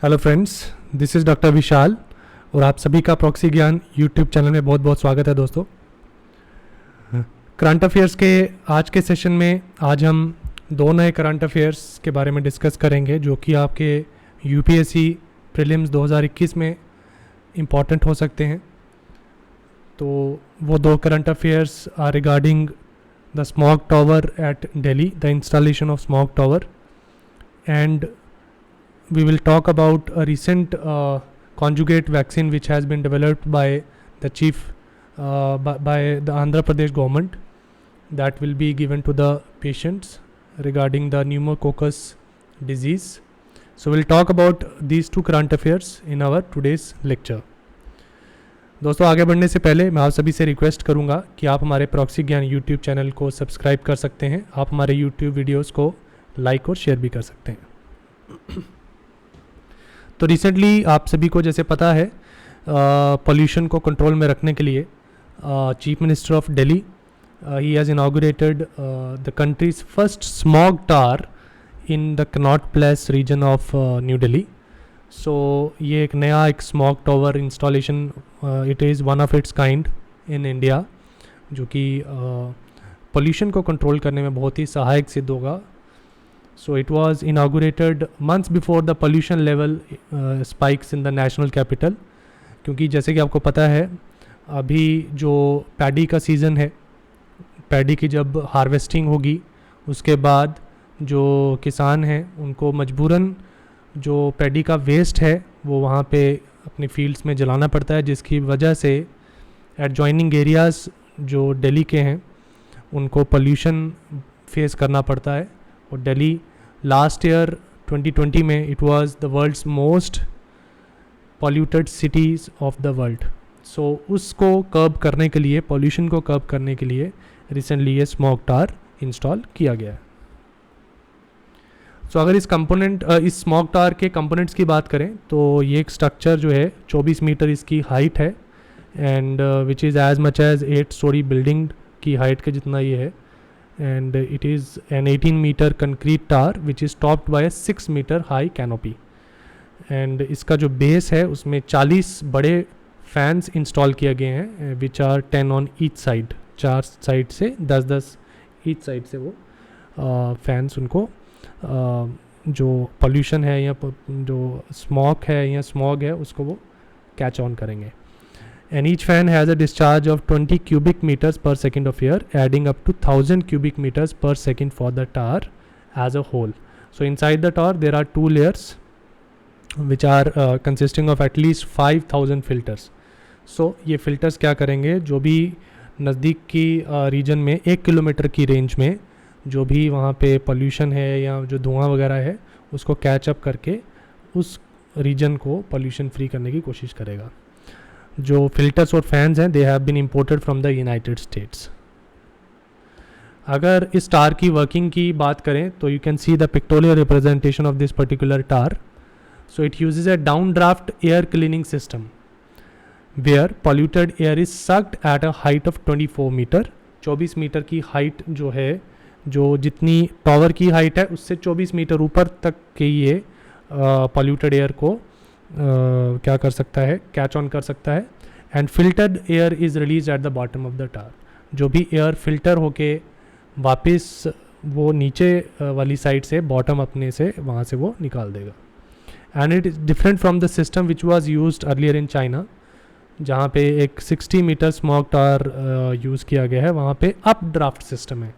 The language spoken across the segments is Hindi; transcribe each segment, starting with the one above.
Hello friends, this is doctor Vishal और आप सभी का प्रॉक्सी ज्ञान यूट्यूब चैनल में बहुत बहुत स्वागत है दोस्तों। करंट अफेयर्स के आज के सेशन में आज हम दो नए करंट अफेयर्स के बारे में डिस्कस करेंगे जो कि आपके यूपीएससी प्रीलिम्स 2021 में इम्पॉर्टेंट हो सकते हैं। तो वो दो current affairs are regarding the smog tower at Delhi, the installation of smog tower, and we will talk about a recent conjugate vaccine which has been developed by the chief by the Andhra Pradesh government that will be given to the patients regarding the pneumococcus disease. So we'll talk about these two current affairs in our today's lecture. दोस्तों, आगे बढ़ने से पहले मैं आप सभी से रिक्वेस्ट करूंगा कि आप हमारे प्रॉक्सी ज्ञान यूट्यूब चैनल को सब्सक्राइब कर सकते हैं। आप हमारे यूट्यूब वीडियोस को लाइक और शेयर भी कर सकते हैं। तो रिसेंटली आप सभी को जैसे पता है, पोल्यूशन को कंट्रोल में रखने के लिए chief minister of Delhi he has inaugurated the country's first smog tower in the Connaught Place region of New Delhi. So ये एक नया smog tower installation, it is one of its kind in India, जो कि पोल्यूशन को कंट्रोल करने में बहुत ही सहायक सिद्ध होगा। So it was inaugurated months before the pollution level spikes in the national capital, क्योंकि जैसे कि आपको पता है अभी जो पैडी का सीज़न है, पैडी की जब हार्वेस्टिंग होगी उसके बाद जो किसान हैं उनको मजबूरन जो पैडी का वेस्ट है वो वहाँ पे अपने फील्ड्स में जलाना पड़ता है, जिसकी वजह से एडजॉइनिंग एरियाज़ जो दिल्ली के हैं उनको पोल्यूशन फेस करना पड़ता है। और दिल्ली लास्ट ईयर 2020 में it was the world's most polluted cities of the world. So उसको कर्ब करने के लिए, पॉल्यूशन को कर्ब करने के लिए रिसेंटली ये स्मॉग टावर इंस्टॉल किया गया है। सो अगर इस स्मॉग टावर के कंपोनेंट्स की बात करें तो ये एक स्ट्रक्चर जो है 24 मीटर इसकी हाइट है, and which is as much as 8 storey building की हाइट के जितना ये है। And it is an 18 meter concrete tower which is topped by a 6 meter high canopy. And इसका जो बेस है उसमें 40 बड़े फैंस इंस्टॉल किए गए हैं which are 10 on each side, 4 side से 10-10 ईच साइड से वो फैंस उनको जो पोल्यूशन है या जो स्मॉग है या स्मॉग है उसको वो कैच ऑन करेंगे। And each fan has a discharge of 20 cubic meters per second of air, adding up to 1000 cubic meters per second for the tower as a whole. So inside the tower there are 2 layers which are consisting of at least 5000 filters. So ये filters क्या करेंगे, जो भी नज़दीक की रीजन में 1 किलोमीटर की रेंज में जो भी वहाँ पे पोल्यूशन है या जो धुआं वगैरह है उसको कैच अप करके उस रीजन को पोल्यूशन फ्री करने की कोशिश करेगा। जो फिल्टर्स और फैंस हैं they have been imported from the United States. अगर इस टावर की वर्किंग की बात करें तो you can see the pictorial representation of this particular tower. So it uses a down draft air cleaning system where polluted air is sucked at a height of 24 metre. 24 metre की हाइट जो है, जो जितनी टावर की हाइट है उससे 24 मीटर ऊपर तक के ये पॉल्यूटेड एयर को क्या कर सकता है, कैच ऑन कर सकता है। And filtered air is release at the bottom of the tower. जो भी एयर फिल्टर होके वापस वो नीचे वाली साइड से बॉटम अपने से वहाँ से वो निकाल देगा। And it is different from the system which was used earlier in China, जहाँ पे एक 60 मीटर स्मॉग टावर यूज़ किया गया है। वहाँ पे अप ड्राफ्ट सिस्टम है,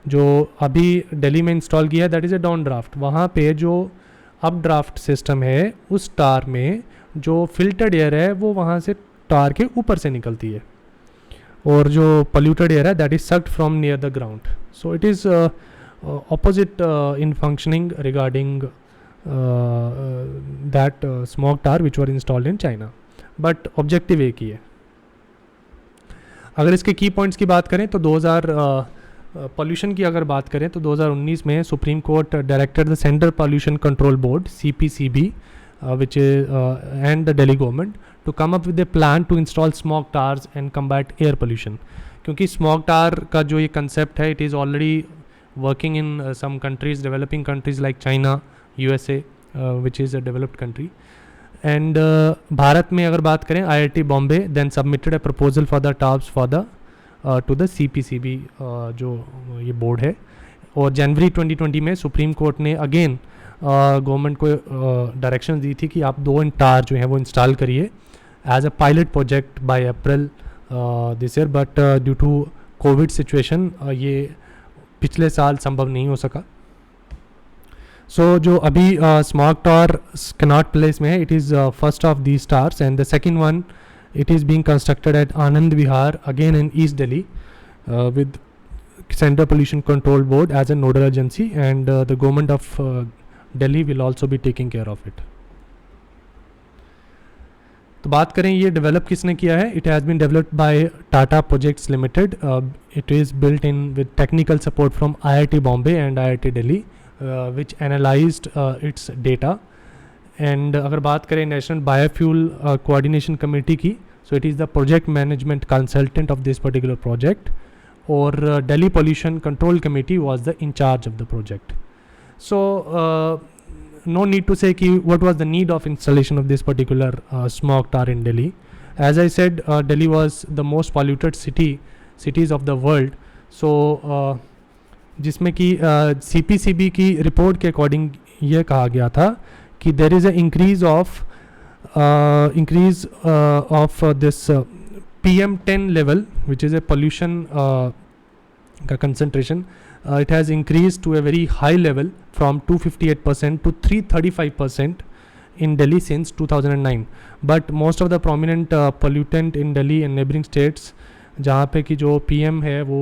जो अभी दिल्ली में इंस्टॉल किया है that is a down draft. वहाँ पे जो अप ड्राफ्ट सिस्टम है उस टार में जो फिल्टर्ड एयर है वो वहाँ से टार के ऊपर से निकलती है, और जो पोल्यूटेड एयर है that is sucked from near the ground. So it is opposite in functioning regarding that smog tar which were installed in China, but objective एक ही है। अगर इसके की पॉइंट्स की बात करें तो पोल्यूशन की अगर बात करें तो 2019 में supreme court directed the central pollution control board CPCB which is and the Delhi government to come up with a plan to install smog towers and combat air pollution. क्योंकि smog tower का जो ये concept है it is already working in some countries, developing countries like China, USA which is a developed country. And Bharat में अगर बात करें, IIT Bombay then submitted a proposal for the task for the to the CPCB जो ये बोर्ड है. और जनवरी 2020 में सुप्रीम कोर्ट ने अगेन गवर्नमेंट को डायरेक्शन दी थी कि आप 2 टार जो हैं वो इंस्टॉल करिए as a pilot project by April this year. But due to Covid situation ये पिछले साल संभव नहीं हो सका. सो जो अभी स्मॉग टावर कनॉट प्लेस में है, it is first of these stars and the second one it is being constructed at Anand Vihar again in East Delhi with Center Pollution Control Board as a nodal agency, and the government of Delhi will also be taking care of it. तो बात करें ये डेवलप किसने किया है, it has been developed by Tata Projects Limited. It is built in with technical support from IIT Bombay and IIT Delhi which analysed its data. And अगर बात करें नेशनल बायोफ्यूल कोऑर्डिनेशन कमेटी की, so it is the project management consultant of this particular project, और Delhi Pollution Control Committee was the incharge of the project. So no need to say ki what was the need of installation of this particular smog tower in Delhi. As I said, Delhi was the most polluted cities of the world. So जिसमें कि CPCB की रिपोर्ट के अकॉर्डिंग ये कहा गया था कि there is a increase of this PM10 level, which is a pollution का concentration. It has increased to a very high level from 258% to 335% in Delhi since 2009. But most of the prominent pollutant in Delhi and neighboring states, जहाँ पे कि जो PM है वो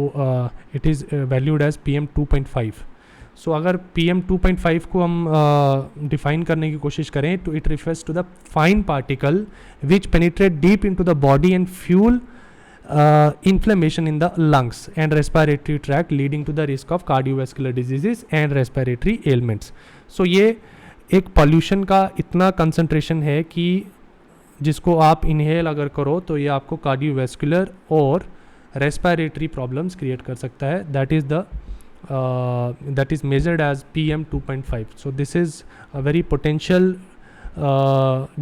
it is valued as PM 2.5. So अगर PM 2.5 को हम define करने की कोशिश करें तो it refers to the fine particle which penetrate deep into the body and fuel inflammation in the lungs and respiratory tract, leading to the risk of cardiovascular diseases and respiratory ailments. So ये एक pollution का इतना concentration है कि जिसको आप inhale अगर करो तो ये आपको cardiovascular और respiratory problems create कर सकता है. That is measured as PM 2.5. So this is a very potential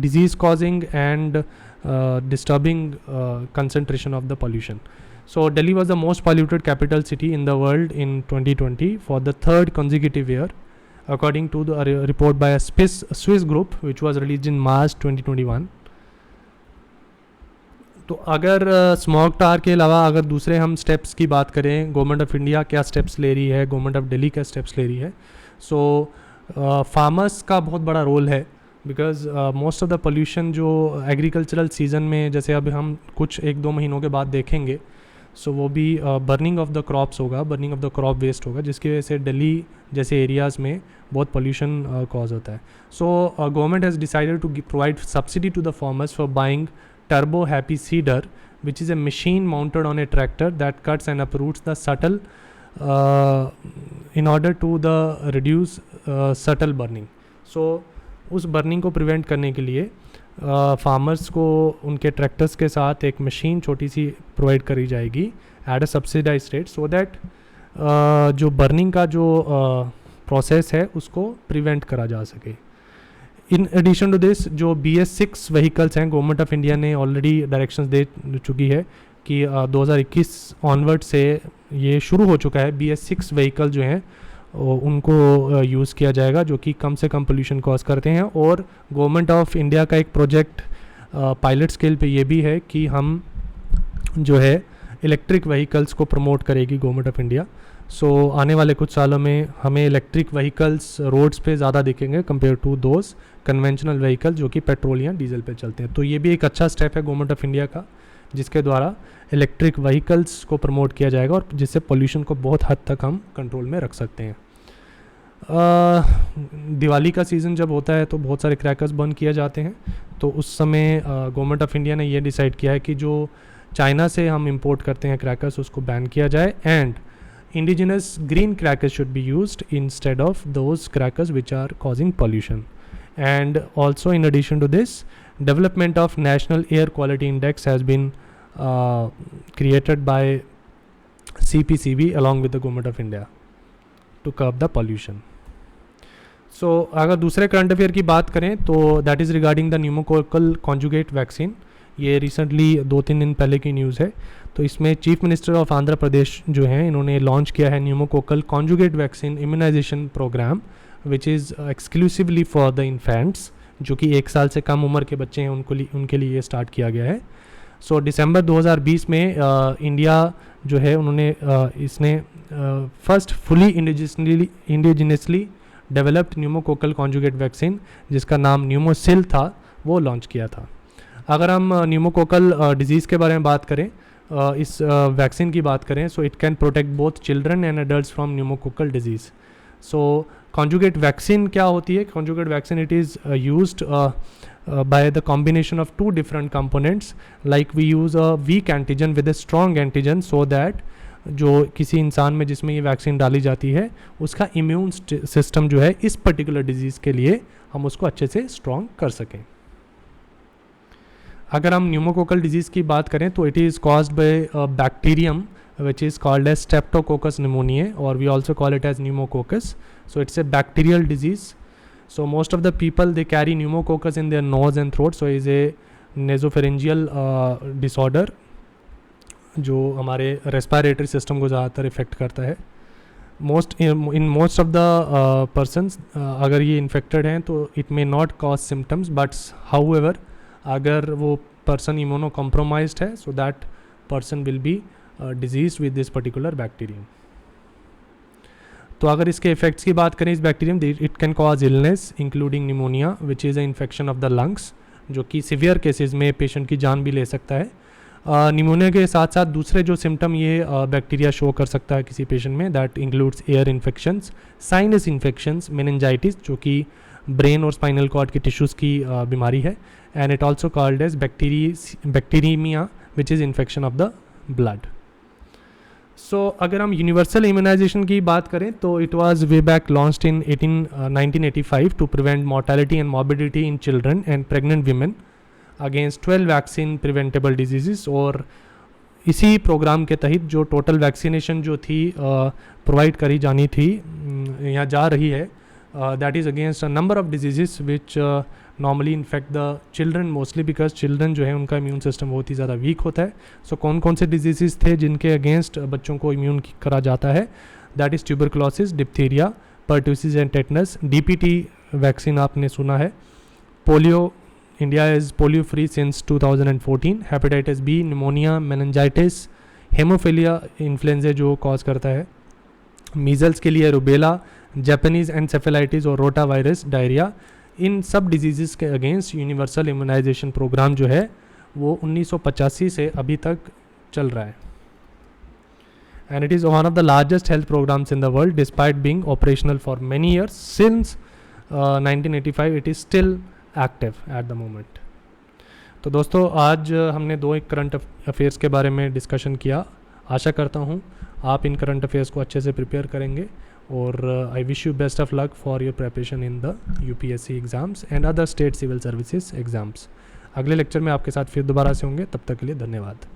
disease causing and disturbing concentration of the pollution. So Delhi was the most polluted capital city in the world in 2020 for the third consecutive year, according to the report by a Swiss group which was released in March 2021. तो अगर स्मॉग टावर के अलावा अगर दूसरे हम स्टेप्स की बात करें, गवर्नमेंट ऑफ इंडिया क्या स्टेप्स ले रही है, गवर्नमेंट ऑफ दिल्ली क्या स्टेप्स ले रही है. सो फार्मर्स का बहुत बड़ा रोल है, because most of the pollution जो एग्रीकल्चरल सीज़न में, जैसे अब हम कुछ 1-2 महीनों के बाद देखेंगे, सो वो भी बर्निंग ऑफ द क्रॉप्स होगा, burning of the crop waste होगा, जिसकी वजह से दिल्ली जैसे एरियाज़ में बहुत पोल्यूशन कॉज होता है. So government has decided to provide subsidy to the farmers for buying Turbo Happy Seeder, which is a machine mounted on a tractor that cuts and uproots the subtle in order to reduce subtle burning. So उस बर्निंग को प्रिवेंट करने के लिए फार्मर्स को उनके ट्रैक्टर्स के साथ एक मशीन छोटी सी प्रोवाइड करी जाएगी at a subsidise rate, so that जो बर्निंग का जो प्रोसेस है उसको प्रिवेंट करा जा सके. इन एडिशन टू दिस, जो BS6 व्हीकल्स हैं, गवर्नमेंट ऑफ इंडिया ने ऑलरेडी डायरेक्शंस दे चुकी है कि 2021 ऑनवर्ड से ये शुरू हो चुका है. BS6 व्हीकल जो हैं उनको यूज़ किया जाएगा, जो कि कम से कम पोल्यूशन कॉज करते हैं. और गवर्नमेंट ऑफ इंडिया का एक प्रोजेक्ट पायलट स्केल पे ये भी है कि हम जो है इलेक्ट्रिक व्हीकल्स को प्रमोट करेगी गवर्नमेंट ऑफ इंडिया. सो आने वाले कुछ सालों में हमें इलेक्ट्रिक व्हीकल्स रोड्स पे ज़्यादा दिखेंगे compare to those conventional vehicle जो कि पेट्रोल या डीजल पे चलते हैं. तो ये भी एक अच्छा स्टेप है गवर्नमेंट ऑफ इंडिया का, जिसके द्वारा इलेक्ट्रिक व्हीकल्स को प्रमोट किया जाएगा और जिससे पोल्यूशन को बहुत हद तक हम कंट्रोल में रख सकते हैं. दिवाली का सीज़न जब होता है तो बहुत सारे क्रैकर्स बंद किए जाते हैं. तो उस समय गवर्नमेंट ऑफ इंडिया ने ये डिसाइड किया है कि जो चाइना से हम इंपोर्ट करते हैं क्रैकर्स उसको बैन किया जाए, and indigenous green crackers should be used instead of those crackers which are causing pollution. And also in addition to this, development of National Air Quality Index has been created by CPCB along with the government of India to curb the pollution. So अगर दूसरे करंट अफेयर की बात करें तो that is regarding the pneumococcal conjugate vaccine. ये रिसेंटली 2-3 दिन पहले की न्यूज़ है। तो इसमें chief minister of Andhra Pradesh जो हैं इन्होंने लॉन्च किया है pneumococcal conjugate vaccine immunisation programme which is exclusively for the infants, जो कि 1 साल से कम उम्र के बच्चे हैं उनके लिए ये स्टार्ट किया गया है। सो दिसंबर 2020 में इंडिया जो है उन्होंने इसने first fully indigenously developed pneumococcal conjugate vaccine जिसका नाम न्यूमोसिल था वो लॉन्च किया था। अगर हम न्यूमोकोकल डिजीज़ के बारे में बात करें, इस वैक्सीन की बात करें, so it can protect both children and adults from pneumococcal disease. So conjugate vaccine क्या होती है? Conjugate vaccine it is used by the combination of 2 different components, like we use a weak antigen with a strong antigen so that जो किसी इंसान में जिसमें ये वैक्सीन डाली जाती है उसका इम्यून सिस्टम जो है इस पर्टिकुलर डिजीज़ के लिए हम उसको अच्छे से स्ट्रॉन्ग कर सकें। अगर हम न्यूमोकोकल डिजीज़ की बात करें तो it is caused by bacterium which is called as streptococcus pneumoniae और we also call it as pneumococcus. So it's a bacterial disease. So most of the people they carry pneumococcus in their nose and throat, so is a nasopharyngeal disorder जो हमारे रेस्पिरेटरी सिस्टम को ज़्यादातर इफ़ेक्ट करता है। In most of the persons अगर ये इन्फेक्टेड हैं तो it may not cause symptoms, but however अगर वो पर्सन इम्यूनो कॉम्प्रोमाइज्ड है so that person will be disease with this particular bacterium. तो अगर इसके इफेक्ट्स की बात करें इस bacterium, it can cause illness including pneumonia which is a infection of the lungs, जो कि सीवियर केसेस में पेशेंट की जान भी ले सकता है। निमोनिया के साथ साथ दूसरे जो सिम्टम ये बैक्टीरिया शो कर सकता है किसी पेशेंट में, that includes air infections, sinus infections, meningitis जो कि ब्रेन और स्पाइनल कॉर्ड की टिश्यूज़ की बीमारी है, and it also called as bacteraemia which is infection of the blood. So अगर हम यूनिवर्सल इम्यूनाइजेशन की बात करें तो it was way back launched in 1985 to prevent mortality and morbidity in children and pregnant women against 12 vaccine preventable disease. और इसी प्रोग्राम के तहत जो टोटल वैक्सीनेशन जो थी प्रोवाइड करी जानी थी या जा रही है, that is against a number of disease which normally infect the children mostly because children जो है उनका इम्यून सिस्टम बहुत ही ज़्यादा वीक होता है। सो कौन कौन से डिजीज़ थे जिनके अगेंस्ट बच्चों को इम्यून करा जाता है? That is tuberculosis, diphtheria, pertussis and tetanus. DPT vaccine आपने सुना है। Polio, India is polio free since 2014। Hepatitis B, pneumonia, meningitis, haemophilia influenza जो कॉज करता है। मीजल्स के लिए रुबेला, जापानीज़ एनसेफेलाइटिस और रोटा वायरस, डायरिया। इन सब डिजीज़ के अगेंस्ट यूनिवर्सल इम्यूनाइजेशन प्रोग्राम जो है वो 1985 से अभी तक चल रहा है, and it is one of the largest health programmes in the world despite being operational for many years since 1985। It is still active at the moment. तो दोस्तों आज हमने 2 करंट अफेयर्स के बारे में डिस्कशन किया। आशा करता हूँ आप इन करंट अफेयर्स को अच्छे से प्रिपेयर करेंगे और I wish you best of luck for your preparation in the UPSC exams and other state civil services exams. अगले लेक्चर में आपके साथ फिर दोबारा से होंगे, तब तक के लिए धन्यवाद।